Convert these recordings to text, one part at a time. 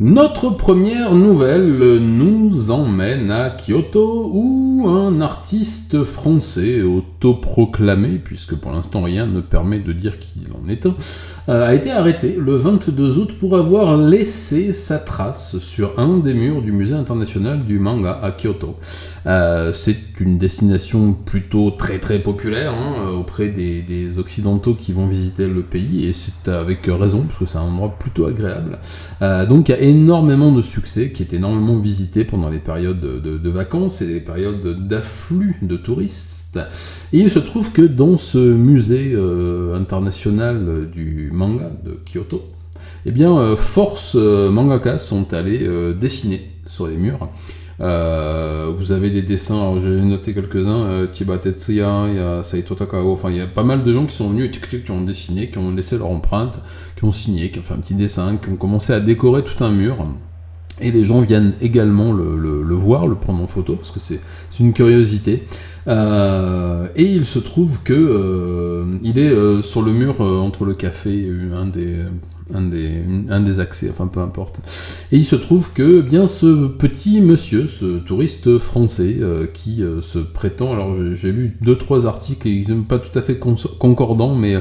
Notre première nouvelle nous emmène à Kyoto où un artiste français autoproclamé, puisque pour l'instant rien ne permet de dire qu'il en est un, a été arrêté le 22 août pour avoir laissé sa trace sur un des murs du musée international du manga à Kyoto. C'est une destination plutôt très très populaire auprès des occidentaux qui vont visiter le pays, et c'est avec raison parce que c'est un endroit plutôt agréable. Donc il y a énormément de succès, qui est énormément visité pendant les périodes de vacances et les périodes d'afflux de touristes. Et il se trouve que dans ce musée international du manga de Kyoto, eh bien, force mangakas sont allés dessiner sur les murs. Vous avez des dessins, alors j'ai noté quelques-uns, Chiba Tetsuya, il y a Saito Takao, enfin il y a pas mal de gens qui sont venus, qui ont dessiné, qui ont laissé leur empreinte, qui ont signé, qui ont fait un petit dessin, qui ont commencé à décorer tout un mur. Et les gens viennent également le voir, le prendre en photo, parce que c'est une curiosité. Et il se trouve que il est sur le mur entre le café, un des accès, enfin peu importe. Et il se trouve que bien ce petit monsieur, ce touriste français qui se prétend, alors j'ai lu 2-3 articles, ils ne sont pas tout à fait concordants, mais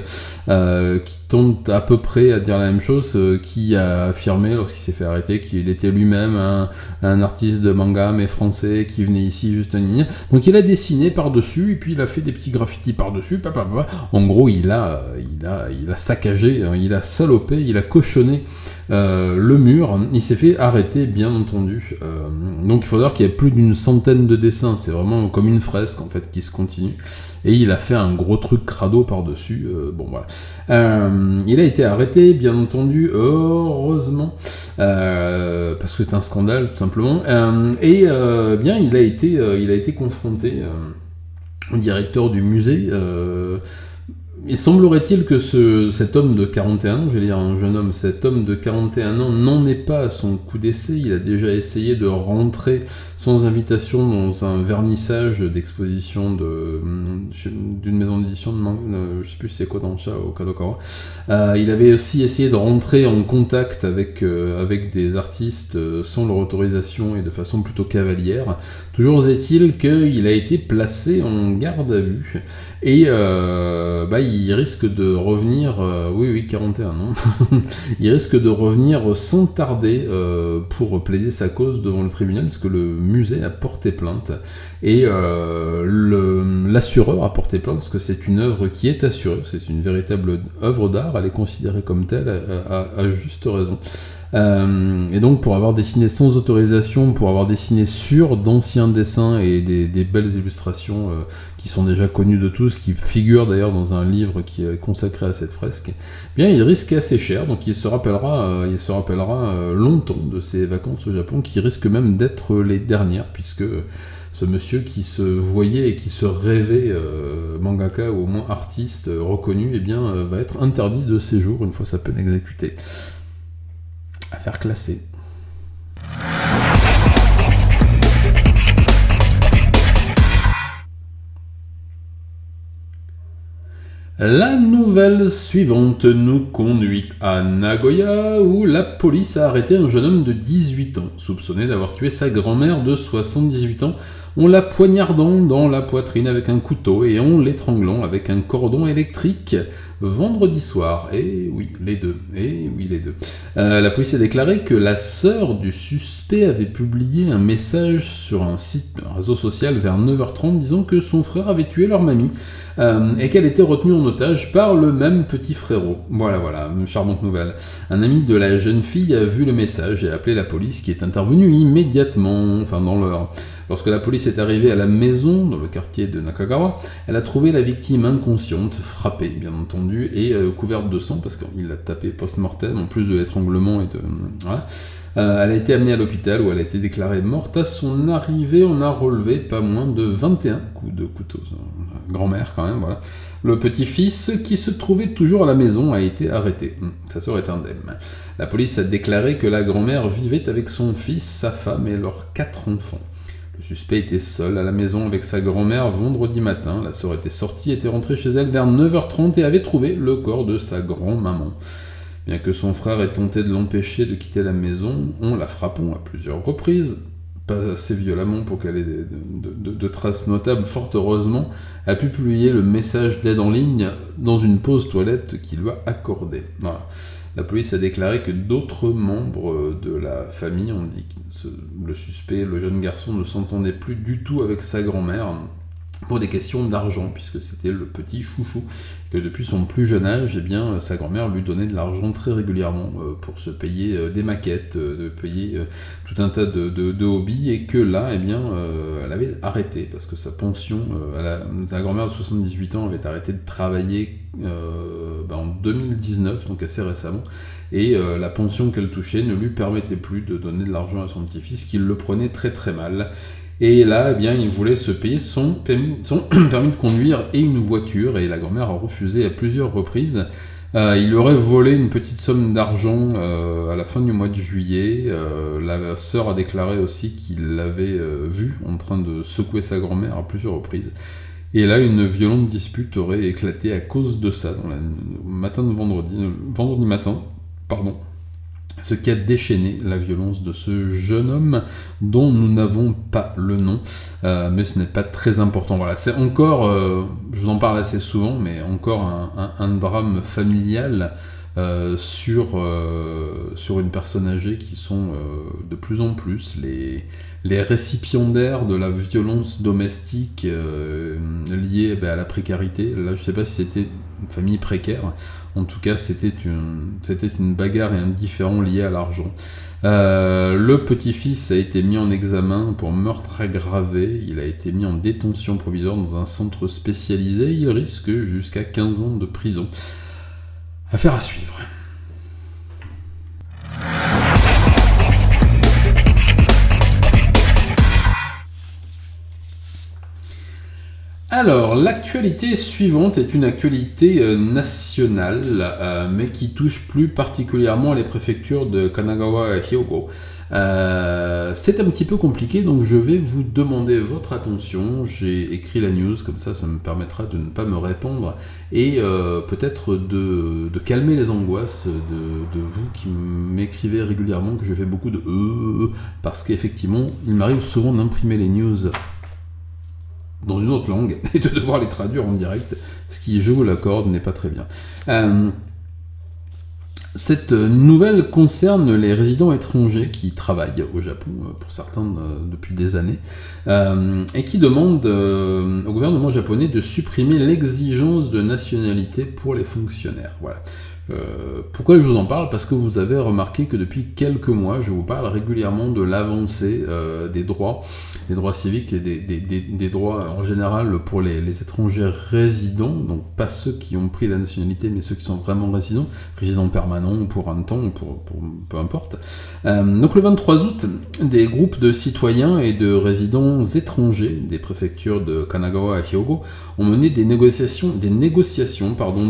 qui tendent à peu près à dire la même chose, qui a affirmé lorsqu'il s'est fait arrêter qu'il était lui-même un artiste de manga mais français qui venait ici juste donc il a dessiné par-dessus et puis il a fait des petits graffitis par-dessus, en gros il a saccagé, il a salopé, il a cochonné le mur. Il s'est fait arrêter, bien entendu. Donc il faut dire qu'il y a plus d'une centaine de dessins, c'est vraiment comme une fresque en fait qui se continue, et il a fait un gros truc crado par-dessus. Bon voilà. Il a été arrêté, bien entendu, heureusement, parce que c'est un scandale tout simplement. Bien il a été confronté au directeur du musée. Il semblerait-il que cet homme de 41 ans, j'allais dire un jeune homme, cet homme de 41 ans n'en est pas à son coup d'essai. Il a déjà essayé de rentrer sans invitation dans un vernissage d'exposition d'une maison d'édition de manga, je sais plus si c'est Kodansha ou Kadokawa. Il avait aussi essayé de rentrer en contact avec des artistes sans leur autorisation et de façon plutôt cavalière. Toujours est-il qu'il a été placé en garde à vue et il risque de revenir, 41 ans, il risque de revenir sans tarder pour plaider sa cause devant le tribunal, parce que le musée a porté plainte et l'assureur a porté plainte parce que c'est une œuvre qui est assurée, c'est une véritable œuvre d'art, elle est considérée comme telle à juste raison. Et donc pour avoir dessiné sans autorisation, pour avoir dessiné sur d'anciens dessins et des belles illustrations qui sont déjà connues de tous, qui figurent d'ailleurs dans un livre qui est consacré à cette fresque, bien il risque assez cher, donc il se rappellera longtemps de ses vacances au Japon, qui risquent même d'être les dernières, puisque ce monsieur qui se voyait et qui se rêvait mangaka ou au moins artiste reconnu, va être interdit de séjour une fois sa peine exécutée. Affaire classée. La nouvelle suivante nous conduit à Nagoya, où la police a arrêté un jeune homme de 18 ans, soupçonné d'avoir tué sa grand-mère de 78 ans, en la poignardant dans la poitrine avec un couteau et en l'étranglant avec un cordon électrique vendredi soir. Et oui, les deux. La police a déclaré que la sœur du suspect avait publié un message sur un réseau social vers 9h30 disant que son frère avait tué leur mamie et qu'elle était retenue en otage par le même petit frérot. Voilà, une charmante nouvelle. Un ami de la jeune fille a vu le message et a appelé la police, qui est intervenue immédiatement, dans l'heure. Lorsque la police est arrivée à la maison, dans le quartier de Nakagawa, elle a trouvé la victime inconsciente, frappée bien entendu, et couverte de sang, parce qu'il l'a tapée post-mortem, en plus de l'étranglement et de... Voilà. Elle a été amenée à l'hôpital où elle a été déclarée morte. À son arrivée, on a relevé pas moins de 21 coups de couteau. Grand-mère quand même, voilà. Le petit-fils, qui se trouvait toujours à la maison, a été arrêté. Sa sœur est indemne. La police a déclaré que la grand-mère vivait avec son fils, sa femme et leurs 4 enfants. Le suspect était seul à la maison avec sa grand-mère vendredi matin. La sœur était rentrée chez elle vers 9h30 et avait trouvé le corps de sa grand-maman. Bien que son frère ait tenté de l'empêcher de quitter la maison, en la frappant à plusieurs reprises, pas assez violemment pour qu'elle ait de traces notables, fort heureusement, a pu publier le message d'aide en ligne dans une pause toilette qu'il lui a accordée. Voilà. La police a déclaré que d'autres membres de la famille ont dit que le suspect, le jeune garçon, ne s'entendait plus du tout avec sa grand-mère pour des questions d'argent, puisque c'était le petit chouchou, que depuis son plus jeune âge, eh bien, sa grand-mère lui donnait de l'argent très régulièrement pour se payer des maquettes, de payer tout un tas de hobbies, et que là, eh bien, elle avait arrêté, parce que sa pension, sa grand-mère de 78 ans avait arrêté de travailler en 2019, donc assez récemment, et la pension qu'elle touchait ne lui permettait plus de donner de l'argent à son petit-fils, qui le prenait très très mal. Et là, eh bien, il voulait se payer son permis de conduire et une voiture, et la grand-mère a refusé à plusieurs reprises. Il lui aurait volé une petite somme d'argent à la fin du mois de juillet. La sœur a déclaré aussi qu'il l'avait vu en train de secouer sa grand-mère à plusieurs reprises. Et là, une violente dispute aurait éclaté à cause de ça, dans le matin de vendredi matin, ce qui a déchaîné la violence de ce jeune homme dont nous n'avons pas le nom, mais ce n'est pas très important. Voilà, c'est encore, je vous en parle assez souvent, mais encore un drame familial sur une personne âgée qui sont de plus en plus les récipiendaires de la violence domestique liée à la précarité. Là, je ne sais pas si c'était une famille précaire. En tout cas, c'était une bagarre et un différend lié à l'argent. Le petit-fils a été mis en examen pour meurtre aggravé. Il a été mis en détention provisoire dans un centre spécialisé. Il risque jusqu'à 15 ans de prison. Affaire à suivre. Alors, l'actualité suivante est une actualité nationale, mais qui touche plus particulièrement les préfectures de Kanagawa et Hyogo. C'est un petit peu compliqué, donc je vais vous demander votre attention. J'ai écrit la news, comme ça me permettra de ne pas me répandre, et peut-être de calmer les angoisses de vous qui m'écrivez régulièrement que je fais beaucoup de parce qu'effectivement, il m'arrive souvent d'imprimer les news dans une autre langue, et de devoir les traduire en direct, ce qui, je vous l'accorde, n'est pas très bien. Cette nouvelle concerne les résidents étrangers qui travaillent au Japon, pour certains depuis des années, et qui demandent au gouvernement japonais de supprimer l'exigence de nationalité pour les fonctionnaires. Voilà. Pourquoi je vous en parle ? Parce que vous avez remarqué que depuis quelques mois, je vous parle régulièrement de l'avancée des droits civiques et des droits en général pour les étrangers résidents, donc pas ceux qui ont pris la nationalité, mais ceux qui sont vraiment résidents permanents ou pour un temps, ou pour peu importe. Donc le 23 août, des groupes de citoyens et de résidents étrangers des préfectures de Kanagawa et Hyogo ont mené des négociations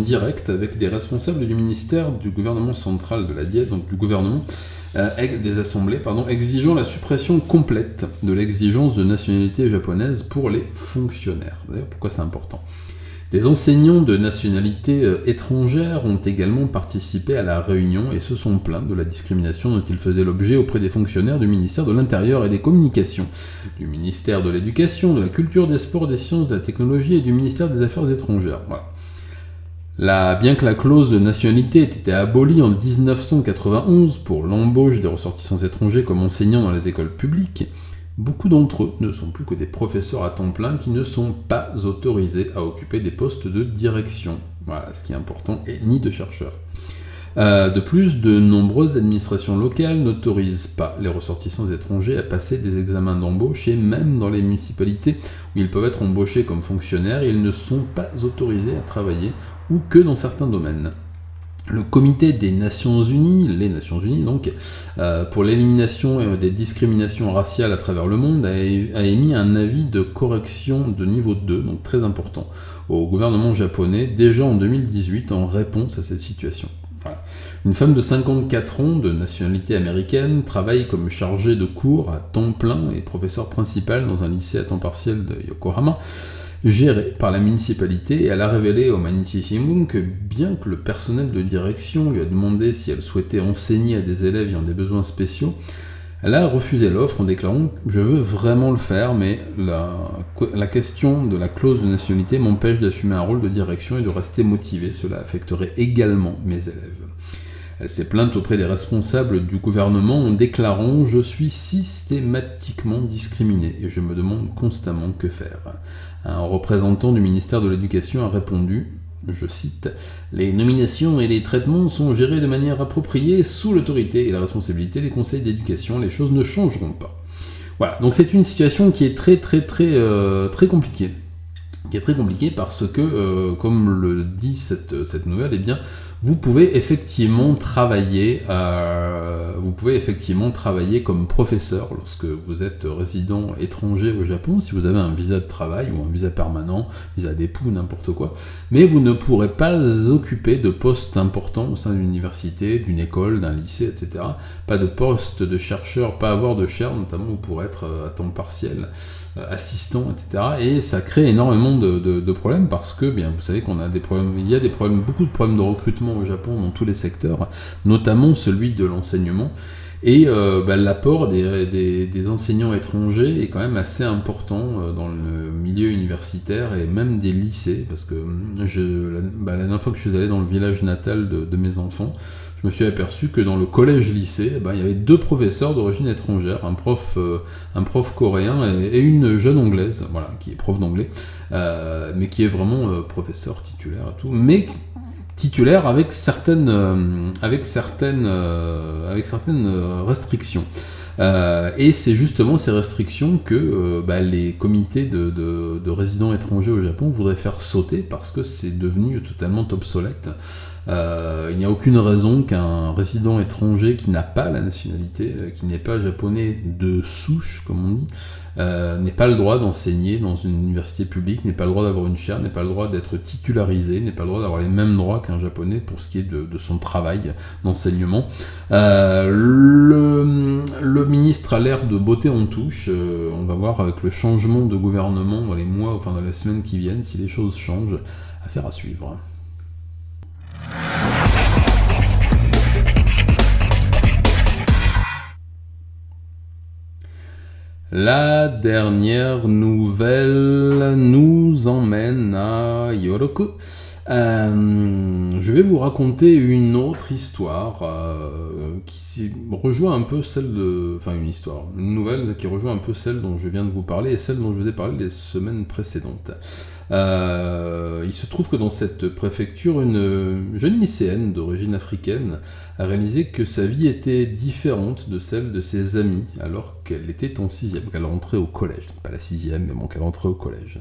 directes avec des responsables du ministère du gouvernement central de la Diète, donc du gouvernement des assemblées, exigeant la suppression complète de l'exigence de nationalité japonaise pour les fonctionnaires. D'ailleurs, pourquoi c'est important ? Des enseignants de nationalité étrangère ont également participé à la réunion et se sont plaints de la discrimination dont ils faisaient l'objet auprès des fonctionnaires du ministère de l'Intérieur et des Communications, du ministère de l'Éducation, de la Culture, des Sports, des Sciences, de la Technologie et du ministère des Affaires étrangères. Voilà. Bien que la clause de nationalité ait été abolie en 1991 pour l'embauche des ressortissants étrangers comme enseignants dans les écoles publiques, beaucoup d'entre eux ne sont plus que des professeurs à temps plein qui ne sont pas autorisés à occuper des postes de direction. Voilà, ce qui est important, et ni de chercheurs. De plus, de nombreuses administrations locales n'autorisent pas les ressortissants étrangers à passer des examens d'embauche, et même dans les municipalités où ils peuvent être embauchés comme fonctionnaires, ils ne sont pas autorisés à travailler ou que dans certains domaines. Le Comité des Nations Unies, les Nations Unies donc, pour l'élimination des discriminations raciales à travers le monde, a émis un avis de correction de niveau 2, donc très important, au gouvernement japonais, déjà en 2018, en réponse à cette situation. Voilà. Une femme de 54 ans, de nationalité américaine, travaille comme chargée de cours à temps plein et professeur principal dans un lycée à temps partiel de Yokohama. gérée par la municipalité, et elle a révélé au Mainichi-Shimbun que bien que le personnel de direction lui a demandé si elle souhaitait enseigner à des élèves ayant des besoins spéciaux, elle a refusé l'offre en déclarant « Je veux vraiment le faire, mais la question de la clause de nationalité m'empêche d'assumer un rôle de direction et de rester motivée. Cela affecterait également mes élèves. » Elle s'est plainte auprès des responsables du gouvernement en déclarant « Je suis systématiquement discriminée et je me demande constamment que faire. » Un représentant du ministère de l'Éducation a répondu, je cite, « Les nominations et les traitements sont gérés de manière appropriée sous l'autorité et la responsabilité des conseils d'éducation. Les choses ne changeront pas. » Voilà, donc c'est une situation qui est très compliquée. Qui est très compliquée parce que, comme le dit cette nouvelle, eh bien, vous pouvez effectivement travailler comme professeur lorsque vous êtes résident étranger au Japon, si vous avez un visa de travail ou un visa permanent, visa d'époux, n'importe quoi, mais vous ne pourrez pas occuper de postes importants au sein d'une université, d'une école, d'un lycée, etc. Pas de poste de chercheur, pas avoir de chaire, notamment vous pourrez être à temps partiel, assistant, etc. Et ça crée énormément de problèmes parce que, bien, vous savez qu'on a des problèmes, il y a beaucoup de problèmes de recrutement au Japon dans tous les secteurs, notamment celui de l'enseignement. Et l'apport des enseignants étrangers est quand même assez important dans le milieu universitaire et même des lycées, parce que la dernière fois que je suis allé dans le village natal de mes enfants, je me suis aperçu que dans le collège-lycée, il y avait 2 professeurs d'origine étrangère, un prof coréen et une jeune anglaise, voilà, qui est prof d'anglais, mais qui est vraiment professeur titulaire et tout, mais titulaire avec certaines restrictions. Et c'est justement ces restrictions que les comités de résidents étrangers au Japon voudraient faire sauter parce que c'est devenu totalement obsolète. Il n'y a aucune raison qu'un résident étranger qui n'a pas la nationalité, qui n'est pas japonais de souche, comme on dit, n'ait pas le droit d'enseigner dans une université publique, n'ait pas le droit d'avoir une chaire, n'ait pas le droit d'être titularisé, n'ait pas le droit d'avoir les mêmes droits qu'un japonais pour ce qui est de son travail d'enseignement. Le ministre a l'air de botter en touche. On va voir avec le changement de gouvernement dans les mois, enfin dans les semaines qui viennent, si les choses changent. Affaire à suivre. La dernière nouvelle nous emmène à Yoroku. Je vais vous raconter une autre histoire qui rejoint un peu une nouvelle qui rejoint un peu celle dont je viens de vous parler et celle dont je vous ai parlé les semaines précédentes. Il se trouve que dans cette préfecture, une jeune lycéenne d'origine africaine a réalisé que sa vie était différente de celle de ses amis alors qu'elle était en 6e, qu'elle rentrait au collège. Pas la 6e, mais bon, qu'elle rentrait au collège.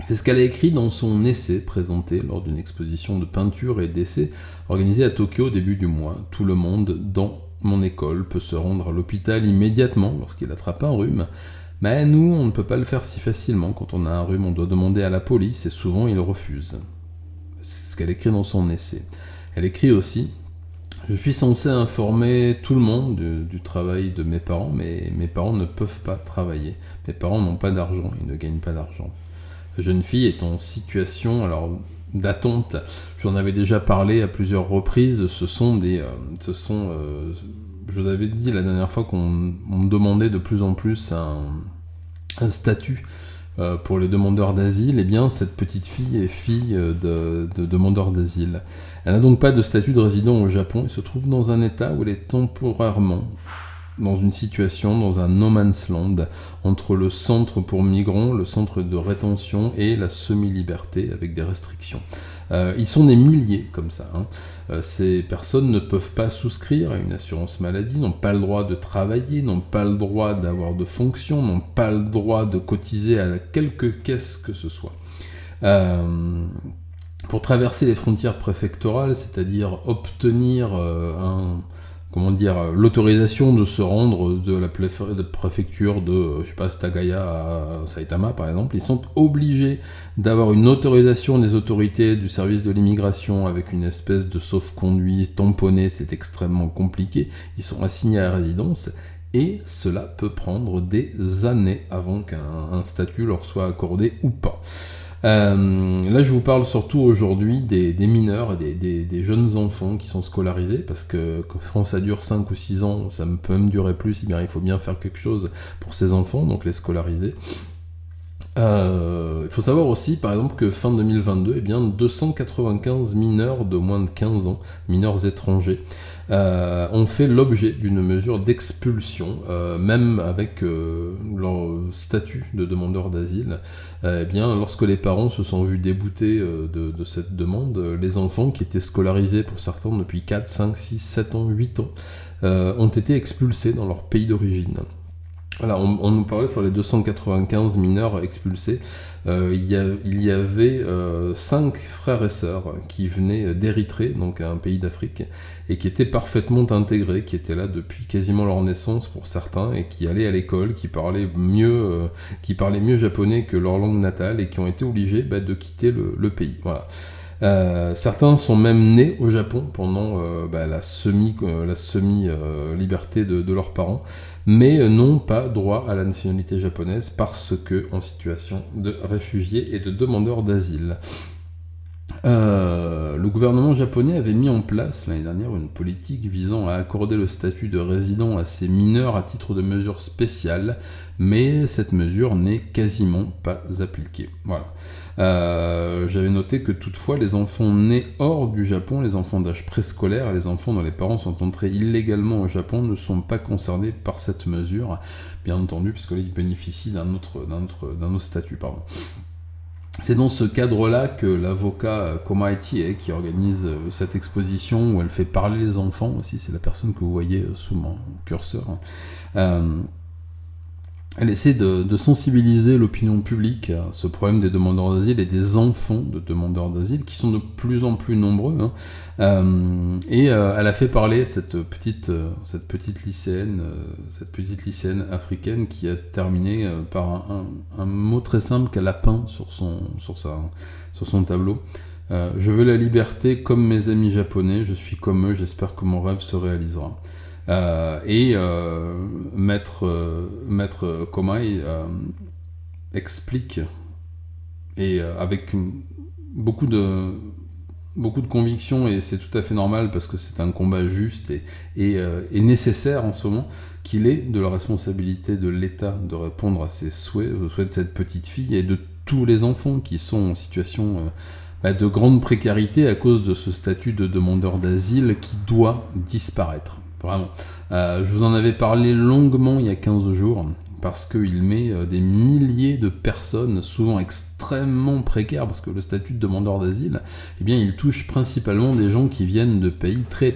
C'est ce qu'elle a écrit dans son essai présenté lors d'une exposition de peinture et d'essais organisée à Tokyo au début du mois. Tout le monde dans mon école peut se rendre à l'hôpital immédiatement lorsqu'il attrape un rhume. Mais nous, on ne peut pas le faire si facilement. Quand on a un rhume, on doit demander à la police et souvent ils refusent. C'est ce qu'elle écrit dans son essai. Elle écrit aussi « Je suis censée informer tout le monde du travail de mes parents, mais mes parents ne peuvent pas travailler. Mes parents n'ont pas d'argent, ils ne gagnent pas d'argent. » La jeune fille est en situation d'attente. J'en avais déjà parlé à plusieurs reprises. Je vous avais dit la dernière fois qu'on me demandait de plus en plus un statut pour les demandeurs d'asile. Eh bien, cette petite fille est fille de demandeurs d'asile. Elle n'a donc pas de statut de résident au Japon et se trouve dans un état où elle est temporairement dans une situation, dans un no man's land, entre le centre pour migrants, le centre de rétention et la semi-liberté avec des restrictions. Ils sont des milliers comme ça. Ces personnes ne peuvent pas souscrire à une assurance maladie, n'ont pas le droit de travailler, n'ont pas le droit d'avoir de fonction, n'ont pas le droit de cotiser à quelque caisse que ce soit. Pour traverser les frontières préfectorales, c'est-à-dire obtenir l'autorisation de se rendre de la préfecture de, Stagaya à Saitama par exemple, ils sont obligés d'avoir une autorisation des autorités du service de l'immigration avec une espèce de sauf-conduit tamponné, c'est extrêmement compliqué, ils sont assignés à la résidence, et cela peut prendre des années avant qu'un statut leur soit accordé ou pas. Là, je vous parle surtout aujourd'hui des mineurs et des jeunes enfants qui sont scolarisés, parce que quand ça dure 5 ou 6 ans, ça peut même durer plus, eh bien, il faut bien faire quelque chose pour ces enfants, donc les scolariser. Il faut savoir aussi, par exemple, que fin 2022, eh bien, 295 mineurs de moins de 15 ans, mineurs étrangers, ont fait l'objet d'une mesure d'expulsion, même avec leur statut de demandeur d'asile. Eh bien, lorsque les parents se sont vus déboutés de cette demande, les enfants qui étaient scolarisés pour certains depuis 4, 5, 6, 7 ans, 8 ans, ont été expulsés dans leur pays d'origine. Voilà, on nous parlait sur les 295 mineurs expulsés. Il y avait 5 frères et sœurs qui venaient d'Érythrée, donc un pays d'Afrique, et qui étaient parfaitement intégrés, qui étaient là depuis quasiment leur naissance pour certains, et qui allaient à l'école, qui parlaient mieux japonais que leur langue natale, et qui ont été obligés de quitter le pays. Voilà. Certains sont même nés au Japon pendant la semi-liberté de leurs parents, mais n'ont pas droit à la nationalité japonaise parce que en situation de réfugiés et de demandeurs d'asile. Le gouvernement japonais avait mis en place l'année dernière une politique visant à accorder le statut de résident à ces mineurs à titre de mesure spéciale, mais cette mesure n'est quasiment pas appliquée. Voilà. J'avais noté que toutefois les enfants nés hors du Japon, les enfants d'âge préscolaire et les enfants dont les parents sont entrés illégalement au Japon ne sont pas concernés par cette mesure, bien entendu, puisque là ils bénéficient d'un autre statut. C'est dans ce cadre-là que l'avocat Komaitie, qui organise cette exposition où elle fait parler les enfants aussi, c'est la personne que vous voyez sous mon curseur, elle essaie de sensibiliser l'opinion publique à ce problème des demandeurs d'asile et des enfants de demandeurs d'asile qui sont de plus en plus nombreux. Elle a fait parler cette petite lycéenne africaine qui a terminé par un mot très simple qu'elle a peint sur son tableau. Je veux la liberté comme mes amis japonais, je suis comme eux, j'espère que mon rêve se réalisera. Maître Komai explique, et avec beaucoup de conviction, et c'est tout à fait normal parce que c'est un combat juste et nécessaire en ce moment, qu'il est de la responsabilité de l'État de répondre à ses souhaits, aux souhaits de cette petite fille et de tous les enfants qui sont en situation de grande précarité à cause de ce statut de demandeur d'asile qui doit disparaître. Vraiment. Je vous en avais parlé longuement il y a 15 jours, parce qu'il met des milliers de personnes, souvent extrêmement précaires, parce que le statut de demandeur d'asile, eh bien, il touche principalement des gens qui viennent de pays très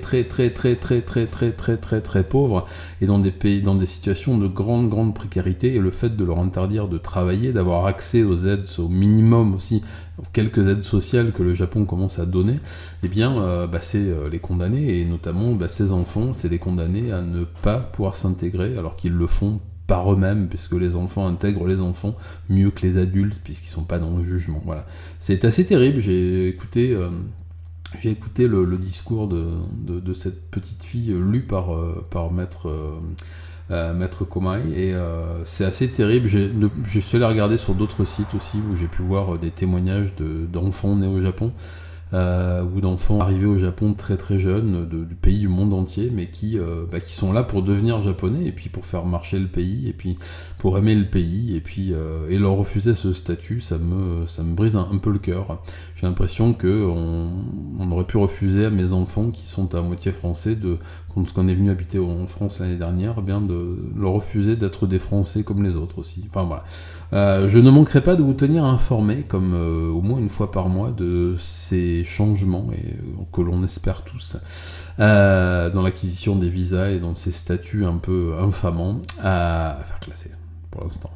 pauvres, et dans des situations de grande précarité, et le fait de leur interdire de travailler, d'avoir accès aux aides, au minimum aussi, quelques aides sociales que le Japon commence à donner, eh bien, c'est les condamner, et notamment ces enfants, c'est les condamner à ne pas pouvoir s'intégrer, alors qu'ils le font par eux-mêmes, puisque les enfants intègrent les enfants mieux que les adultes, puisqu'ils sont pas dans le jugement. Voilà. C'est assez terrible. J'ai écouté le discours de cette petite fille lu par maître Komai, et c'est assez terrible. Je suis allé regarder sur d'autres sites aussi, où j'ai pu voir des témoignages d'enfants nés au Japon, ou d'enfants arrivés au Japon très jeunes, du pays du monde entier, mais qui sont là pour devenir japonais, et puis pour faire marcher le pays, et puis pour aimer le pays, et puis leur refuser ce statut, ça me brise un peu le cœur. J'ai l'impression qu'on aurait pu refuser à mes enfants qui sont à moitié français, quand on est venu habiter en France l'année dernière, de leur refuser d'être des Français comme les autres aussi. Enfin voilà. Je ne manquerai pas de vous tenir informé, comme au moins une fois par mois, de ces changements que l'on espère tous dans l'acquisition des visas et dans ces statuts un peu infamants à faire classer pour l'instant.